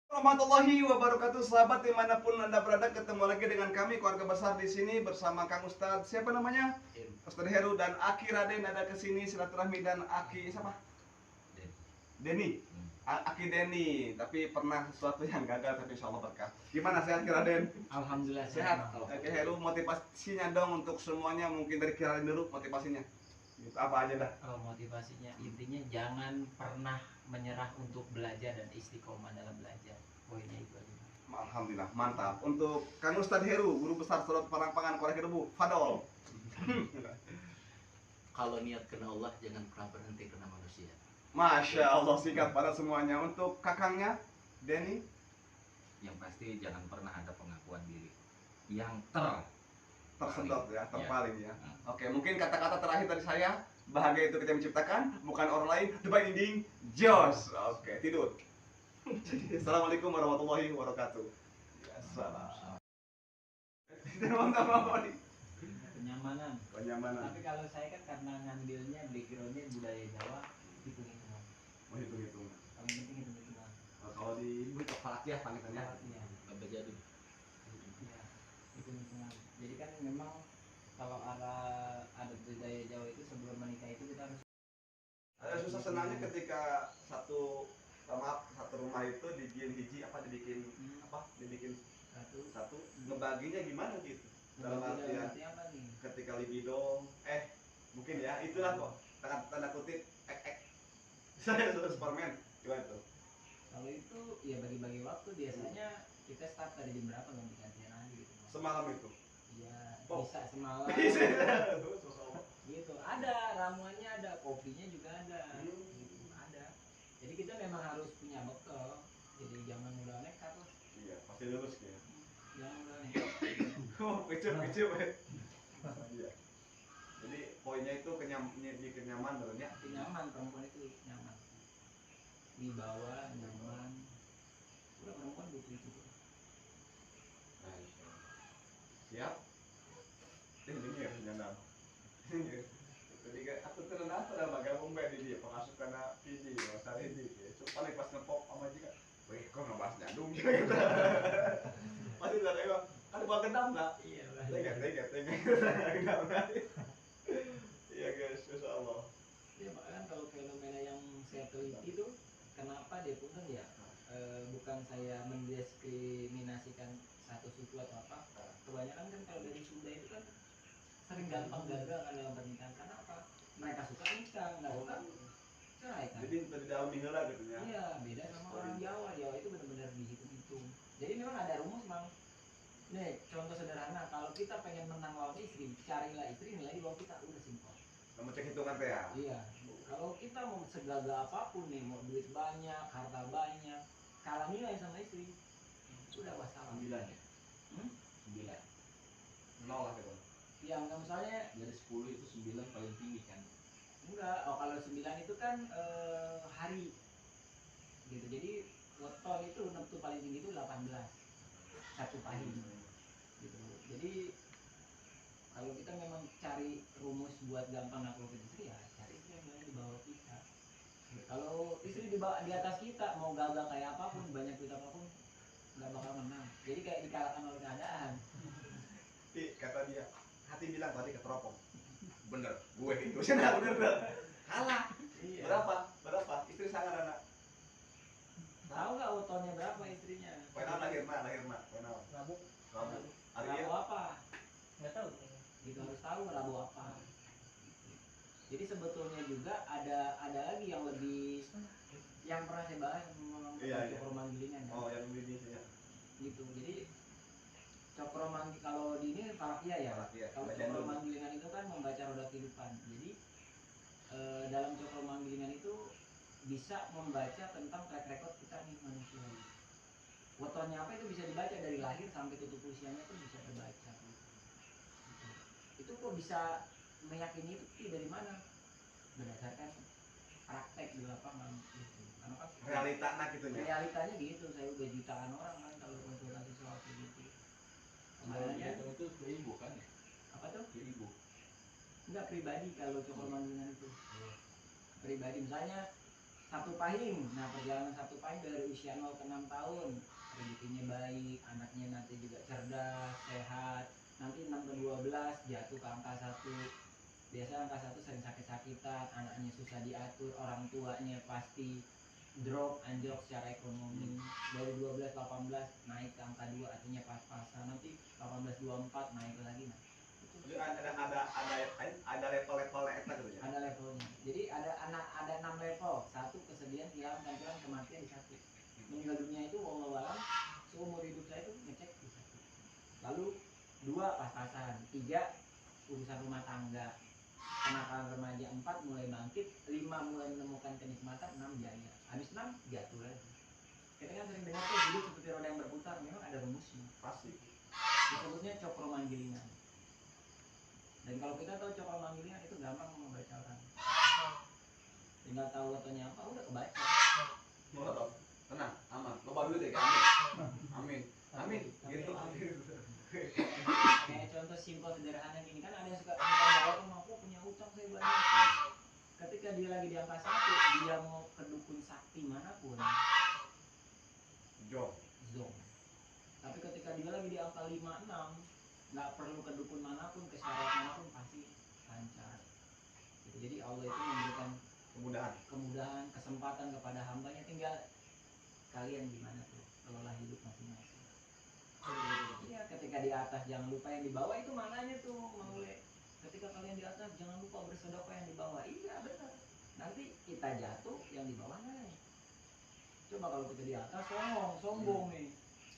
Warahmatullahi wabarakatuh, sahabat dimanapun anda berada, ketemu lagi dengan kami keluarga besar di sini bersama Kang Ustadz. Siapa namanya? Ustadz Heru dan Aki Raden ada kesini silaturahmi dan Aki siapa? Denny. Aki Denny, tapi pernah sesuatu yang gagal tapi insya Allah berkah. Gimana sehat Ki Raden? Alhamdulillah Sehat. Oke Heru, motivasinya dong untuk semuanya, mungkin dari Ki Raden dulu motivasinya. Gitu, apa aja dah? Oh, motivasinya intinya jangan pernah menyerah untuk belajar dan istiqomah dalam belajar. Poinnya itu aja. Alhamdulillah, mantap. Untuk Kang Ustadz Heru, guru besar Salat Parangpangan Korek Debu, Fadol. Kalau niat kena Allah, jangan pernah berhenti kena manusia. Masya Allah, singkat pada semuanya. Untuk kakangnya, Denny, Yang pasti jangan pernah ada pengakuan diri yang tersedot ya, terpaling ya. Ya. Oke, mungkin kata-kata terakhir dari saya, bahagia itu kita menciptakan, bukan orang lain, the binding Jos. Oke, tidur. Assalamualaikum warahmatullahi wabarakatuh. Ya, salam. Teman-teman, Kenyamanan. Tapi kenyamanan. kalau saya kan karena ngambilnya backgroundnya budaya Jawa, hitung-hitungan. Mau hitung-hitung. Paling penting hitung-hitungan. Kalau di ibu falakiyah panggilannya. Iya. Apa jadi? Iya, hitung-hitungan. Jadi kan memang kalau arah adat budaya Jawa itu sebelum menikah itu kita harus Ada susah senangnya ketika satu rumah itu dibikin hiji dibikin satu ngebaginya gimana gitu dalam artian apa nih? ketika libido mungkin ya itulah kok tanda kutip saya sudah Superman gimana tuh Kalau itu ya bagi-bagi waktu biasanya kita start dari jam berapa ganti-gantian aja gitu. semalam itu Iya, Oh. bisa semalam. Gitu. Ada ramuannya, ada kopinya juga ada. Gitu, ada. Jadi kita memang harus punya bekal. Jadi jangan mudah nekat lah. iya pasti lulus ya Jangan mudah nekat. kecil iya jadi poinnya itu bikin nyaman sebenarnya Nyaman, perempuan itu nyaman. Dibawa nyaman. Udah perempuan butuh itu. siap dengar nyanam jadi aku terus apa dah bagabung di dia pengasuh karena video masa ini so paling pas ngepop sama juga weh kok ngebahas nyandung juga gitu pasti udah kayak kan buat gendam lah Iya, tengah gendam iya guys insya Allah ya makanya kalau fenomena yang saya teliti itu kenapa dia pun ya bukan saya mendiskriminasikan satu suku atau apa, kebanyakan kan kalau dari Sunda itu kan sering gampang gagal kan dalam pernikahan. Karena apa? Mereka suka nikah, nggak suka cerai kan. jadi dari dalam minggu gitu ya Iya, beda sama orang Jawa. Jawa itu benar-benar dihitung-hitung. Jadi memang ada rumus bang. Nih contoh sederhana, kalau kita pengen menang lawan istri, carilah istri nilai di bawah kita, udah simpel. kamu cek hitungan teh ya Iya, kalau kita mau segagah apapun nih, mau duit banyak, harta banyak, kalah nilai sama istri, sudah wassalam. 9 ya? 9. nol lah gitu Ya nggak misalnya, Dari 10 itu 9 paling tinggi kan? enggak, oh kalau 9 itu kan hari, gitu. Jadi weton itu nentu paling tinggi itu 18, satu pahing, gitu. Jadi kalau kita memang cari rumus buat gampang naklukin istri ya, cari istri yang nilai di bawah kita. Kalau istri di atas kita mau gagal kayak apapun, banyak duit apapun, nggak bakal menang. Jadi kayak dikalahkan oleh keadaan. kata dia hati bilang tadi keteropong bener gue itu sih bener kalah Iya. berapa istri sangat anak Tahu nggak wetonnya berapa istrinya? penal lahir penal Rabu hari Rabu ini apa? nggak tahu. Gitu harus tahu Rabu apa. Jadi sebetulnya juga ada lagi yang lebih, yang pernah saya bahas Iya. cokromangilingan kan? oh yang ini ya Gitu. Jadi cokromangilingan kalau di ini falakiyah ya. Falakiyah, Kalau bacaan dulu. cokromangilingan itu kan membaca roda kehidupan. Jadi dalam cokromangilingan itu bisa membaca tentang track record kita nih manusia. Wetonnya apa itu bisa dibaca dari lahir sampai tutup usianya itu bisa terbaca. Itu kok bisa meyakini itu dari mana? Berdasarkan praktek di lapangan itu. Karena kan realitanya gitu nya. Realitanya gitu, saya udah jutaan orang kan kalau konsultasi soal kayak gitu. Kemarin aja itu ke ibu kan ya? apa tuh? Ke ibu. Enggak pribadi kalau cokor manggilan itu. Pribadi misalnya satu pahing. Nah, perjalanan satu pahing dari usia 0 ke 6 tahun. Rezekinya baik, anaknya nanti juga cerdas, sehat. Nanti 6 ke 12 jatuh ke angka 1. Biasanya angka 1 sering sakit-sakitan, anaknya susah diatur, orang tuanya pasti drop, anjlok secara ekonomi. Dari 12 18 naik ke angka 2 artinya pas-pasan. Nanti 18 24 naik lagi. Nah, itu Ada level-levelnya eta gitu ya. ada levelnya. Jadi ada 6 level. 1 kesedihan, hilang, tampilan, kematian di 1. Meninggal dunia itu wallahualam seumur hidup saya itu ngecek di 1. Lalu 2 pas-pasan, 3 urusan rumah tangga, kenakalan remaja, 4 mulai bangkit, 5 mulai menemukan kenikmatan, 6 jaya. Habis 6 jatuh lagi. Kita kan sering dengar tuh hidup seperti roda yang berputar, memang ada rumusnya. Pasti. Disebutnya cokro manggilingan. Dan kalau kita tahu cokro manggilingan itu gampang membaca orang. Tinggal tahu katanya apa udah kebaca. Molotov. Tenang, aman. Loba duit ya, amin. Amin. Amin. Gitu. Kayak contoh simpel sederhana gini kan ada yang suka minta mau punya utang saya banyak. Ketika dia lagi di angka 1, dia mau ke dukun sakti manapun, Jom. zong. Tapi ketika dia lagi di angka 5 6, nggak perlu ke dukun manapun, ke syarat manapun pasti lancar. Gitu. Jadi Allah itu memberikan kemudahan, kesempatan kepada hambanya, tinggal kalian gimana tuh kelola hidup masing-masing. Iya, ketika di atas jangan lupa yang di bawah, itu maknanya tuh Maule. Ketika kalian di atas jangan lupa bersedekah yang di bawah. Iya benar. Nanti kita jatuh, yang di bawah naik. Coba kalau kita di atas sombong nih.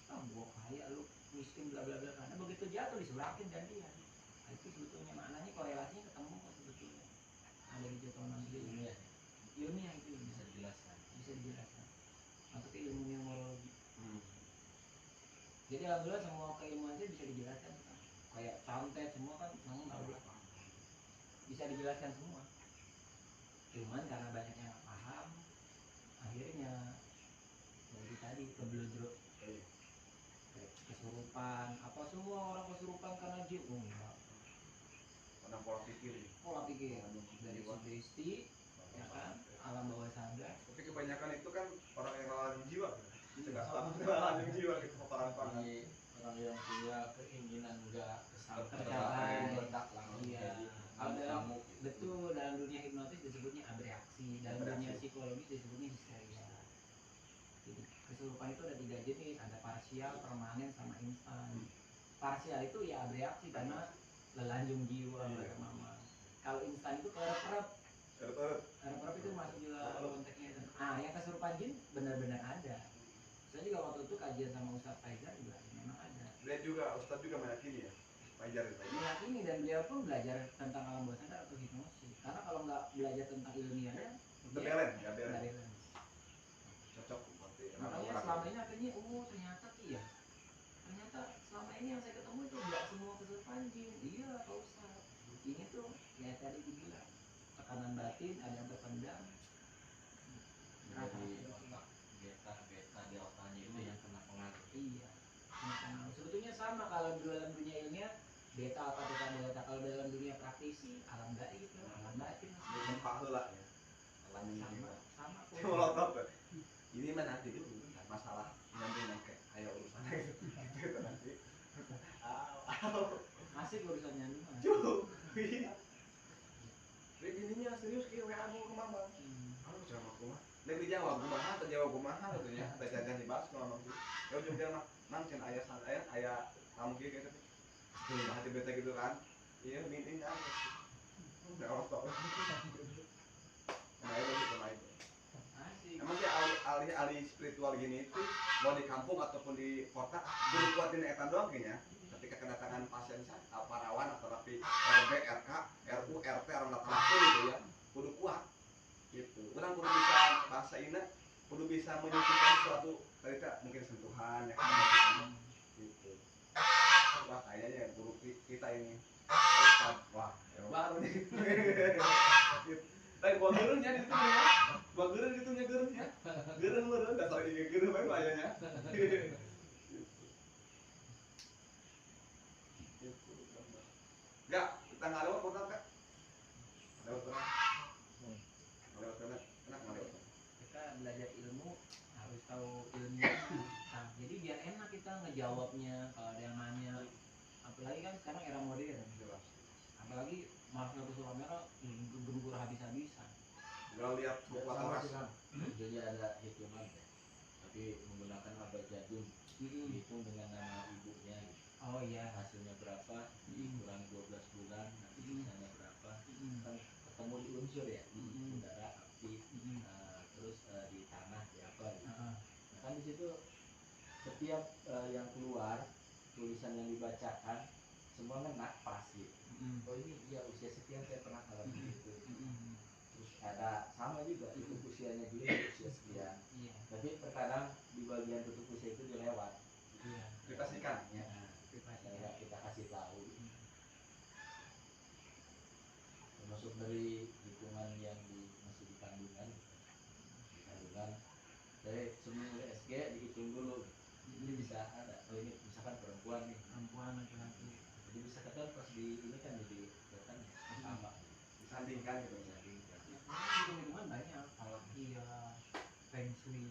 Ah, gua kaya, lu miskin, bla bla bla. Karena begitu jatuh disurakin gantian. Nah, itu sebetulnya maknanya korelasinya ketemu kok sebetulnya. Ada di jatuh mandiri. Ilmiah itu Bisa dijelaskan. bisa dijelaskan. Masuk ke ilmu neurologi. Jadi alhamdulillah semua keilmuan itu bisa dijelaskan. Kayak santet semua kan namun alhamdulillah bisa dijelaskan semua. Cuman karena banyak yang nggak paham, akhirnya dari tadi kebludruk, kesurupan, apa semua orang kesurupan karena jin. Enggak. Karena pola pikir. Dari sugesti, ya kan, alam bawah sadar. Tapi kebanyakan itu kan orang yang lalai jiwa. Lalai jiwa gitu orang-orang. Orang yang punya keinginan enggak Tercapai. meledak langsung Iya. jadi Dalam, kamu betul, dalam dunia hipnotis disebutnya abreaksi, dalam dunia psikologi disebutnya histeria. Jadi kesurupan itu ada 3 jenis, ada parsial, permanen, sama instan. Parsial itu ya abreaksi karena lelanjung jiwa kata mama. Kalau instan itu kerep-kerep itu masuk juga konteksnya. Ah, yang kesurupan jin benar-benar ada. Saya juga waktu itu kajian sama Ustadz Faizal juga memang ada. Dia juga Ustadz juga meyakini ya. Fajar itu. Meyakini, dan beliau pun belajar tentang alam bawah sadar atau hipnosis. Karena kalau nggak belajar tentang ilmiahnya, nggak belen. Cocok berarti. Makanya selama ini akhirnya, ternyata iya. Ternyata selama ini yang saya ketemu itu nggak semua kesurupan jin. Iya Pak Ustadz. Ini tuh ya tadi dibilang tekanan batin, ada yang terpendam. jadi otak beta di otaknya itu yang kena pengaruh. Iya. Sebetulnya sama kalau dalam dunia ilmiah beta apa delta. Kalau dalam dunia praktisi alam gaib, alam batin. Sempak lah ya. Sama. Molotov. Ini mah nanti itu masalah nyambung kayak kayak urusan gitu nanti. Masih urusan nyambung. Jadi ininya serius kayak WA aku ke mama. Aku jawab aku mah. Lagi dijawab kumaha, terjawab kumaha katanya. Tanya ganti bahas ke mama sih. Ya udah dia nang cen ayah kamu gitu gitu. Tuh hati bete gitu kan. Iya meeting kan. Udah otot. Nah itu gitu lah itu. Emang sih alih spiritual gini itu mau di kampung ataupun di kota kudu kuatin eta doang kayaknya. Ketika kedatangan pasien parawan atau tapi RB, RK, RU, RT orang datang gitu ya, kudu kuat gitu. Orang kudu bisa bahasa ini, kudu bisa menyusun suatu tadi mungkin sentuhan ya kan gitu. Wah kayaknya guru kita ini wah baru nih. Tapi buat gereunya di situ ya. Buat gereuh gitu nya gereuhnya. Gereuh meureun dasar ieu gereuh bae wayahnya. Enggak, kita nggak lewat portal Kak. Lewat portal. Lewat enak, enak nggak lewat. Kita belajar ilmu harus tahu ilmunya. Nah, jadi biar enak kita ngejawabnya kalau ada yang nanya. Apalagi kan sekarang era modern. Jelas. Apalagi Marvel ke Sulamera gembur habis-habisan. Gak lihat kekuatan ras. Jadi ada hitungan ya, tapi menggunakan abad jadul, dihitung dengan nama ibunya gitu. Oh iya. Hasilnya berapa, dikurang 12 bulan, nanti sisanya berapa, kan ketemu di unsur ya, di udara, api, terus di tanah, di apa gitu. Nah kan di situ setiap yang keluar, tulisan yang dibacakan, semua kena pas gitu. Oh ini ya usia sekian saya pernah ngalamin gitu. Terus ada sama juga tutup usianya juga usia sekian. Tapi terkadang di bagian tutup usia itu dilewat. Dipastikan. Ya, kita kasih tahu. Termasuk dari hitungan yang masih di kandungan, dari sebelum SG dihitung dulu. Jadi bisa ada, oh ini misalkan perempuan nih, laki-laki. jadi bisa ketahuan pas di ini kan jadi kelihatan sama. Disandingkan gitu. Hitung-hitungan banyak, falakiyah, feng shui,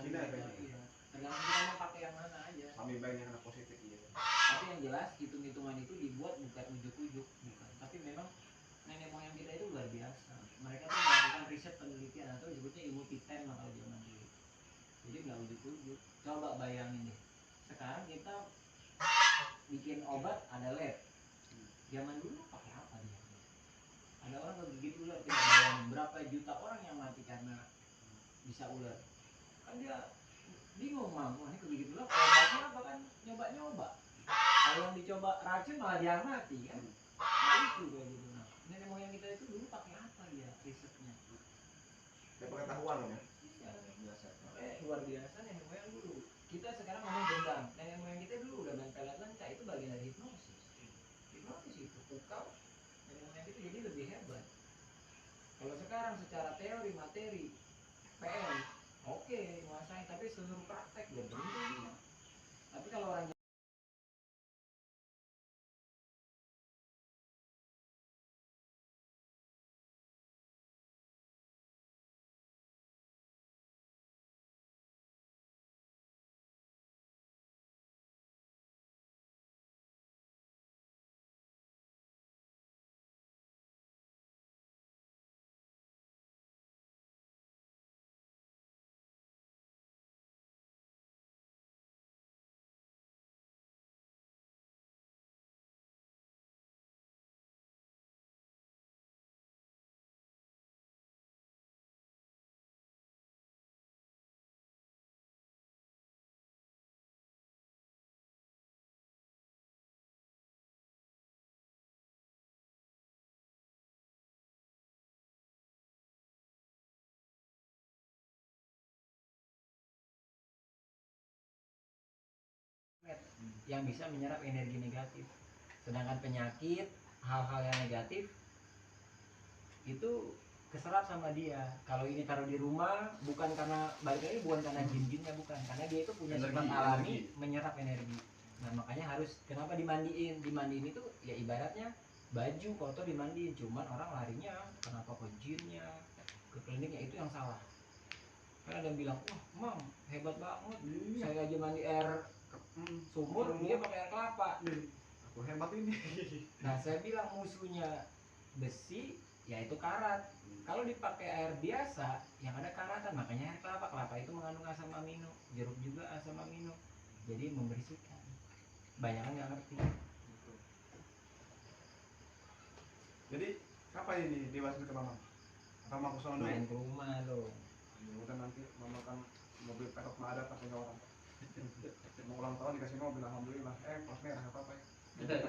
Cina ya. tergantung kita mau pakai yang mana aja. Kami banyak anak positif iya. Tapi yang jelas hitung-hitungan itu dibuat bukan ujuk-ujuk, bukan. Tapi memang nenek moyang kita itu luar biasa. Mereka tuh melakukan riset penelitian atau disebutnya ilmu piten lah kalau zaman dulu. Jadi nggak ujuk-ujuk. Coba bayangin deh. Sekarang kita bikin obat ada lab. Zaman dulu pakai apa dia? Ada orang ngegigit ular, kita bayangin berapa juta orang yang mati karena bisa ular. Kan dia bingung, wah ini kegigit ular, obatnya apa kan nyoba-nyoba. Kalau yang dicoba racun malah dia mati kan. Nah itu kayak gitu. Nah, nenek moyang kita itu dulu pakai apa ya risetnya? Ya pengetahuan ya. Iya, biasa. Luar biasa nenek moyang dulu. Kita sekarang ngomong dendam. Nenek moyang kita dulu udah main pelet lenca, itu bagian dari hipnosis. Hipnotis itu pukau nenek moyang itu jadi lebih hebat. Kalau sekarang secara teori materi PM oke, nguasain, tapi seluruh praktek belum tentu. Tapi kalau orang yang bisa menyerap energi negatif, sedangkan penyakit hal-hal yang negatif itu keserap sama dia. Kalau ini taruh di rumah bukan karena balik lagi bukan karena jin-jinnya, bukan, karena dia itu punya sifat alami menyerap energi. Nah makanya harus kenapa dimandiin itu ya ibaratnya baju kotor dimandiin, cuman orang larinya kenapa ke jinnya, ke kliniknya, itu yang salah. Kan ada yang bilang wah mam hebat banget, saya aja mandi air sumur, dia pakai air kelapa. Aku hebat ini. Nah saya bilang musuhnya besi yaitu karat. Kalau dipakai air biasa yang ada karatan, makanya air kelapa. Kelapa itu mengandung asam amino, jeruk juga asam amino, jadi membersihkan. Banyak yang nggak ngerti. Jadi kapan ini dewasa ke mama? Apa mau ke sana dulu? Main ke rumah dong. Udah nanti mama kan mobil petok mah ada pakai orang. Mau ulang tahun dikasih mobil, alhamdulillah. Pos merah apa apa ya?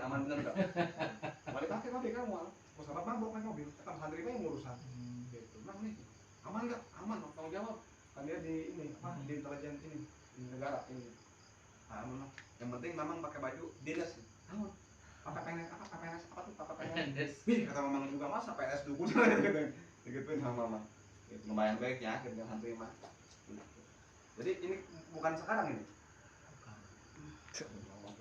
Aman bener enggak? Balik pakai mobil kamu, pos apa mabok naik mobil? Kita santri yang ngurusan. Gitu. Nah nih, aman enggak? Aman, tanggung jawab. Kan dia di ini apa? Di intelijen ini, di negara ini. Aman. Yang penting memang pakai baju dinas. Aman. PPNS apa tuh PPNS? PNS. Wih, kata mamang juga masa PNS dukun gitu. Digituin sama mama. Gitu, lumayan baiknya akhirnya santri mah. Jadi ini bukan sekarang ini.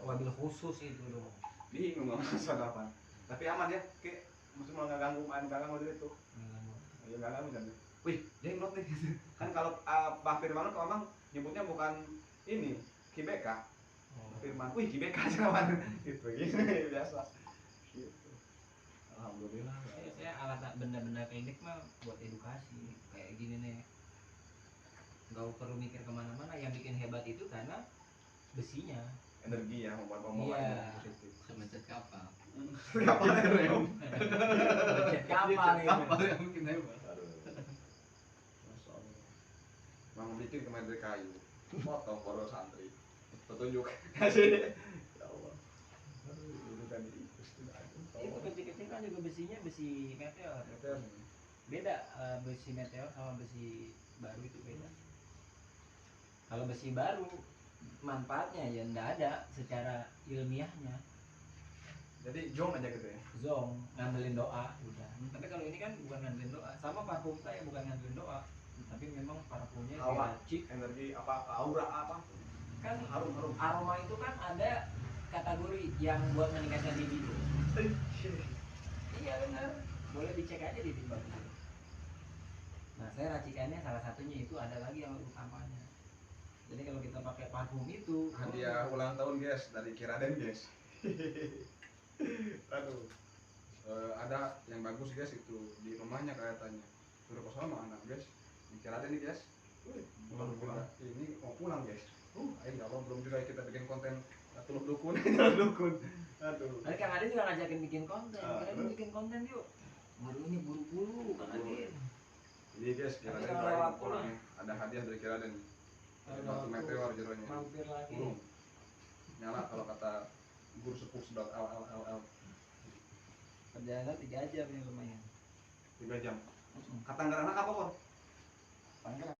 Wabil khusus itu dong. Bingung nggak masalah apa. Tapi aman ya, kayak mesti mau nggak ganggu main ganggu dia itu. Ya nggak ganggu kan. Wih, jenglot nih. Kan kalau Bang Firman kalau Bang nyebutnya bukan ini Kibeka. Firman, wih Kibeka aja gitu gini biasa. Gitu. Alhamdulillah. Saya alat benda-benda klinik mah buat edukasi kayak gini nih. Nggak perlu mikir kemana-mana. Yang bikin hebat itu karena besinya. Energi ya, membawa Iya. positif. Sama cat kapal. Kapal rem. Cat kapal gitu. Kapal yang bikin hebat. Masya Allah. Bang bikin kemarin dari kayu, potong poro santri, petunjuk kasih. Ya Allah. Aduh, itu kan Itu kecil-kecil kan juga besinya besi meteor. Beda besi meteor sama besi baru itu beda. Kalau besi baru manfaatnya ya enggak ada secara ilmiahnya. Jadi jong aja gitu ya. Zong ngandelin doa udah. Tapi kalau ini kan bukan ngandelin doa. Sama parfum saya bukan ngandelin doa. Tapi memang parfumnya Hawa, diracik. energi apa aura apa? Kan Harum. aroma itu kan ada kategori yang buat meningkatkan libido. Iya benar. Boleh dicek aja di timbang. Nah, saya racikannya salah satunya itu ada lagi yang utamanya. Jadi kalau kita pakai parfum itu, Hadiah ulang tahun guys dari Kiraden guys. Aduh. Ada yang bagus guys itu di rumahnya kelihatannya. Sudah kosong sama anak guys. Di Kiraden nih guys. Belum pulang. Ini mau pulang guys. Ya Allah belum juga kita bikin konten telur dukun, telur dukun. Aduh. Nanti Kang Adin juga ngajakin bikin konten. Ah, Kang Adin bikin konten yuk. Waduh ini buru-buru Kang Adin. Jadi guys, Kiraden Tapi kalau doain lewat pulang pulang. ya. Ada hadiah dari Kiraden. Ada Kalau batu meteor jeronya. mampir lagi. Burung. Nyala kalau kata guru sepuh sedot L. Perjalanan 3 jam ya lumayan. 3 jam. Kata nggak anak apa kok? Panggilan.